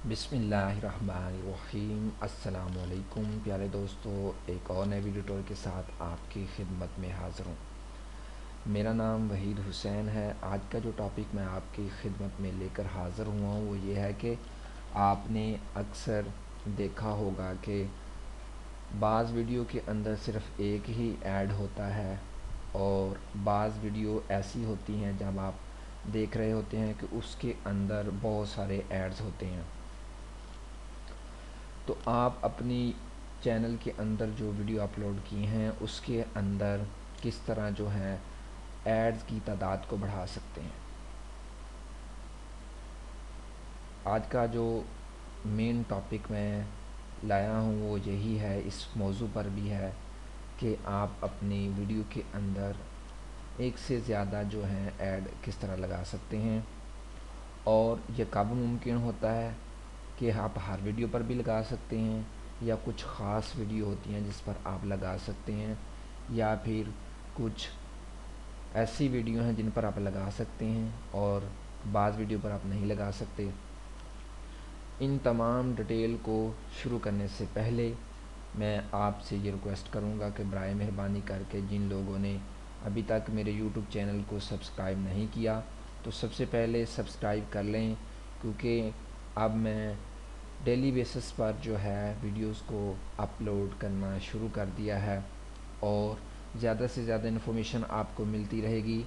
बिस्मिल्लाहिर्रहमानिर्रहीम। अस्सलाम वालेकुम प्यारे दोस्तों, एक और नए वीडियो टूर के साथ आपकी खिदमत में हाज़िर हूँ। मेरा नाम वहीद हुसैन है। आज का जो टॉपिक मैं आपकी खिदमत में लेकर हाज़िर हुआ हूँ वो ये है कि आपने अक्सर देखा होगा कि बाज़ वीडियो के अंदर सिर्फ़ एक ही ऐड होता है और बाज़ वीडियो ऐसी होती हैं जब आप देख रहे होते हैं कि उसके अंदर बहुत सारे एड्स होते हैं। तो आप अपनी चैनल के अंदर जो वीडियो अपलोड की हैं उसके अंदर किस तरह जो है एड्स की तादाद को बढ़ा सकते हैं। आज का जो मेन टॉपिक मैं लाया हूँ वो यही है, इस मौजू पर भी है कि आप अपनी वीडियो के अंदर एक से ज़्यादा जो है ऐड किस तरह लगा सकते हैं और ये कब मुमकिन होता है कि आप हर वीडियो पर भी लगा सकते हैं या कुछ ख़ास वीडियो होती हैं जिस पर आप लगा सकते हैं, या फिर कुछ ऐसी वीडियो हैं जिन पर आप लगा सकते हैं और बाज़ वीडियो पर आप नहीं लगा सकते। इन तमाम डिटेल को शुरू करने से पहले मैं आपसे ये रिक्वेस्ट करूँगा कि बराए मेहरबानी करके जिन लोगों ने अभी तक मेरे यूट्यूब चैनल को सब्सक्राइब नहीं किया तो सबसे पहले सब्सक्राइब कर लें, क्योंकि अब मैं डेली बेसिस पर जो है वीडियोस को अपलोड करना शुरू कर दिया है और ज़्यादा से ज़्यादा इन्फॉर्मेशन आपको मिलती रहेगी।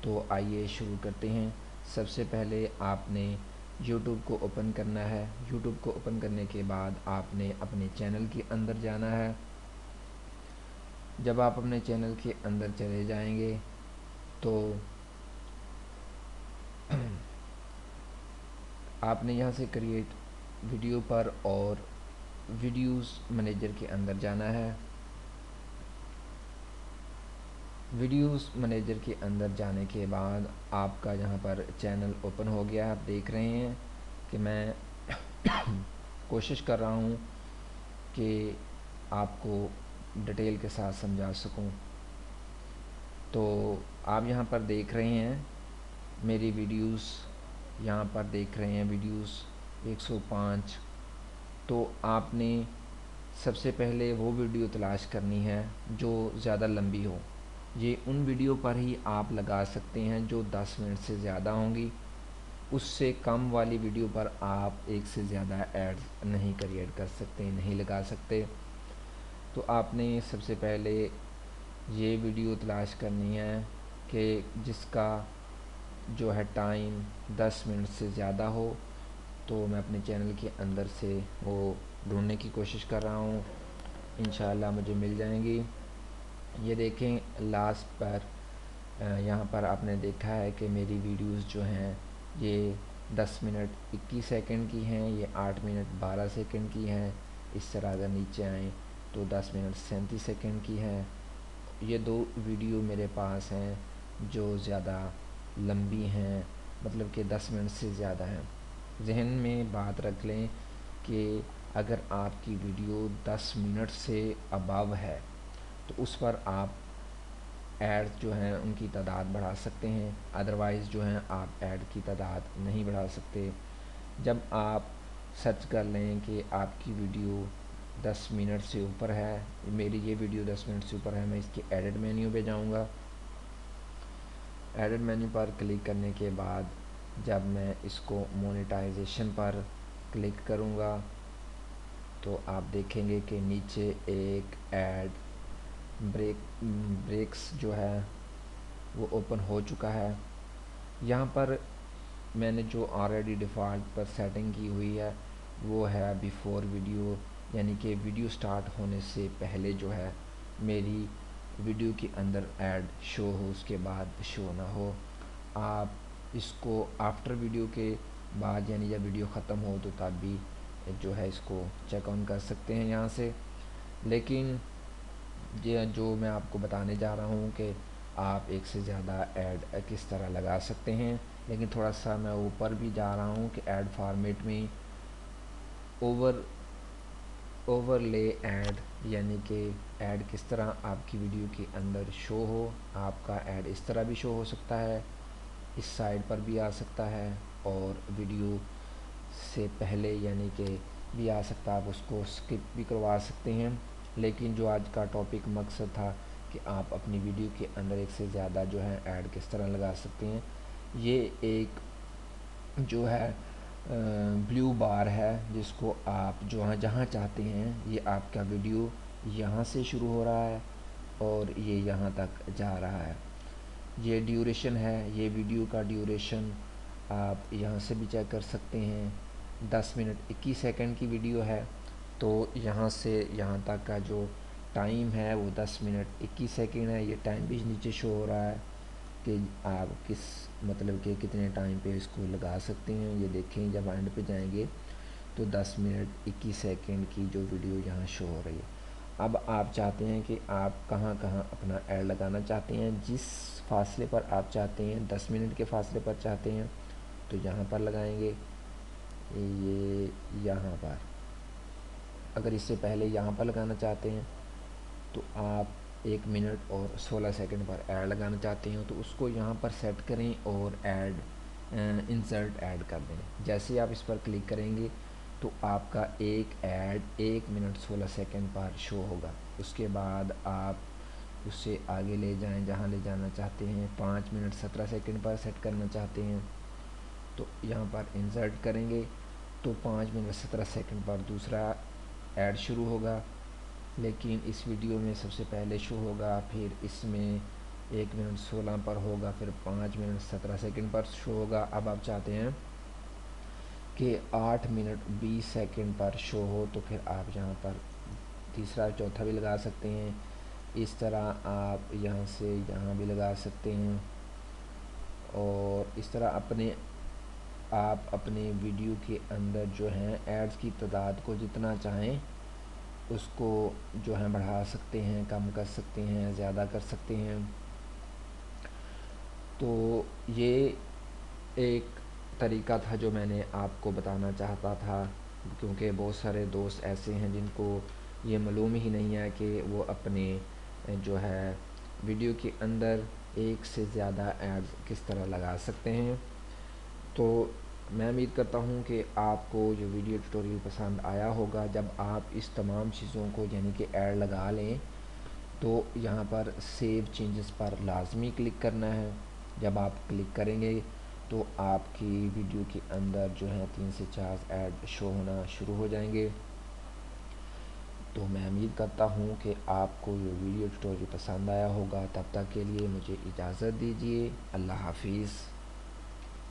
तो आइए शुरू करते हैं। सबसे पहले आपने यूट्यूब को ओपन करना है। यूट्यूब को ओपन करने के बाद आपने अपने चैनल के अंदर जाना है। जब आप अपने चैनल के अंदर चले जाएंगे तो आपने यहाँ से क्रिएट वीडियो पर और वीडियोस मैनेजर के अंदर जाना है। वीडियोस मैनेजर के अंदर जाने के बाद आपका यहाँ पर चैनल ओपन हो गया। आप देख रहे हैं कि मैं कोशिश कर रहा हूँ कि आपको डिटेल के साथ समझा सकूँ। तो आप यहाँ पर देख रहे हैं मेरी वीडियोस, यहाँ पर देख रहे हैं वीडियोस 105। तो आपने सबसे पहले वो वीडियो तलाश करनी है जो ज़्यादा लंबी हो। ये उन वीडियो पर ही आप लगा सकते हैं जो 10 मिनट से ज़्यादा होंगी। उससे कम वाली वीडियो पर आप एक से ज़्यादा ऐड नहीं क्रिएट कर सकते, नहीं लगा सकते। तो आपने सबसे पहले ये वीडियो तलाश करनी है कि जिसका जो है टाइम 10 मिनट से ज़्यादा हो। तो मैं अपने चैनल के अंदर से वो ढूंढने की कोशिश कर रहा हूँ, इंशाल्लाह मुझे मिल जाएंगी। ये देखें लास्ट पर यहाँ पर आपने देखा है कि मेरी वीडियोस जो हैं ये 10 मिनट 21 सेकंड की हैं, ये 8 मिनट 12 सेकंड की हैं। इस तरह अगर नीचे आएँ तो 10 मिनट 37 सेकंड की हैं। ये दो वीडियो मेरे पास हैं जो ज़्यादा लंबी हैं, मतलब कि 10 मिनट से ज़्यादा हैं। जहन में बात रख लें कि अगर आपकी वीडियो 10 मिनट से अबव है तो उस पर आप ऐड जो हैं उनकी तादाद बढ़ा सकते हैं, अदरवाइज़ जो हैं आप ऐड की तादाद नहीं बढ़ा सकते। जब आप सर्च कर लें कि आपकी वीडियो 10 मिनट से ऊपर है, मेरी ये वीडियो 10 मिनट से ऊपर है, मैं इसके एडिट मेन्यू पे जाऊंगा। एडिट मेन्यू पर क्लिक करने के बाद जब मैं इसको मोनेटाइजेशन पर क्लिक करूंगा तो आप देखेंगे कि नीचे एक ऐड ब्रेक्स जो है वो ओपन हो चुका है। यहाँ पर मैंने जो ऑलरेडी डिफ़ॉल्ट पर सेटिंग की हुई है वो है बिफोर वीडियो, यानी कि वीडियो स्टार्ट होने से पहले जो है मेरी वीडियो के अंदर ऐड शो हो, उसके बाद शो ना हो। आप इसको आफ्टर वीडियो के बाद यानी जब वीडियो ख़त्म हो तो तब भी जो है इसको चेक ऑन कर सकते हैं यहाँ से। लेकिन ये जो मैं आपको बताने जा रहा हूँ कि आप एक से ज़्यादा ऐड किस तरह लगा सकते हैं, लेकिन थोड़ा सा मैं ऊपर भी जा रहा हूँ कि ऐड फॉर्मेट में ओवरले ऐड, यानी कि ऐड किस तरह आपकी वीडियो के अंदर शो हो। आपका ऐड इस तरह भी शो हो सकता है, इस साइड पर भी आ सकता है और वीडियो سے پہلے یعنی کہ بھی آ سکتا، آپ اس کو سکپ بھی کروا سکتے ہیں، لیکن جو آج کا ٹاپک مقصد تھا کہ آپ اپنی ویڈیو کے اندر ایک سے زیادہ جو ہے ایڈ کس طرح لگا سکتے ہیں، یہ ایک جو ہے بلیو بار ہے جس کو آپ جہاں چاہتے ہیں، یہ آپ کا ویڈیو یہاں سے شروع ہو رہا ہے اور یہ یہاں تک جا رہا ہے۔ یہ ڈیوریشن ہے، یہ ویڈیو کا ڈیوریشن آپ یہاں سے بھی چیک کر سکتے ہیں، 10 منٹ 21 سیکنڈ کی ویڈیو ہے، تو یہاں سے یہاں تک کا جو ٹائم ہے وہ 10 منٹ 21 سیکنڈ ہے۔ یہ ٹائم بھی نیچے شو ہو رہا ہے کہ آپ کس مطلب کہ کتنے ٹائم پہ اس کو لگا سکتے ہیں۔ یہ دیکھیں جب اینڈ پہ جائیں گے تو 10 منٹ 21 سیکنڈ کی جو ویڈیو یہاں شو ہو رہی ہے۔ اب آپ چاہتے ہیں کہ آپ کہاں کہاں اپنا ایڈ لگانا چاہتے ہیں، جس فاصلے پر آپ چاہتے ہیں، 10 منٹ کے فاصلے پر چاہتے ہیں تو یہاں پر لگائیں گے، یہ یہاں پر۔ اگر اس سے پہلے یہاں پر لگانا چاہتے ہیں تو آپ 1 منٹ اور 16 سیکنڈ پر ایڈ لگانا چاہتے ہیں تو اس کو یہاں پر سیٹ کریں اور ایڈ انسرٹ ایڈ کر دیں۔ جیسے ہی آپ اس پر کلک کریں گے تو آپ کا ایک ایڈ 1 منٹ 16 سیکنڈ پر شو ہوگا۔ اس کے بعد آپ اس سے آگے لے جائیں جہاں لے جانا چاہتے ہیں، 5 منٹ 17 سیکنڈ پر سیٹ کرنا چاہتے ہیں تو یہاں پر انسرٹ کریں گے تو 5 منٹ 17 سیکنڈ پر دوسرا ایڈ شروع ہوگا، لیکن اس ویڈیو میں سب سے پہلے شو ہوگا، پھر اس میں 1 منٹ 16 پر ہوگا، پھر 5 منٹ 17 سیکنڈ پر شو ہوگا۔ اب آپ چاہتے ہیں کہ 8 منٹ 20 سیکنڈ پر شو ہو تو پھر آپ یہاں پر تیسرا چوتھا بھی لگا سکتے ہیں۔ اس طرح آپ یہاں سے یہاں بھی لگا سکتے ہیں، اور اس طرح آپ اپنے ویڈیو کے اندر جو ہیں ایڈز کی تعداد کو جتنا چاہیں اس کو جو ہے بڑھا سکتے ہیں، کم کر سکتے ہیں، زیادہ کر سکتے ہیں۔ تو یہ ایک طریقہ تھا جو میں نے آپ کو بتانا چاہتا تھا، کیونکہ بہت سارے دوست ایسے ہیں جن کو یہ معلوم ہی نہیں ہے کہ وہ اپنے جو ہے ویڈیو کے اندر ایک سے زیادہ ایڈز کس طرح لگا سکتے ہیں۔ تو میں امید کرتا ہوں کہ آپ کو یہ ویڈیو ٹیوٹوریل پسند آیا ہوگا۔ جب آپ اس تمام چیزوں کو یعنی کہ ایڈ لگا لیں تو یہاں پر سیو چینجز پر لازمی کلک کرنا ہے۔ جب آپ کلک کریں گے تو آپ کی ویڈیو کے اندر جو ہے 3 سے 4 ایڈ شو ہونا شروع ہو جائیں گے۔ تو میں امید کرتا ہوں کہ آپ کو یہ ویڈیو ٹیوٹوریل پسند آیا ہوگا۔ تب تک کے لیے مجھے اجازت دیجیے، اللہ حافظ۔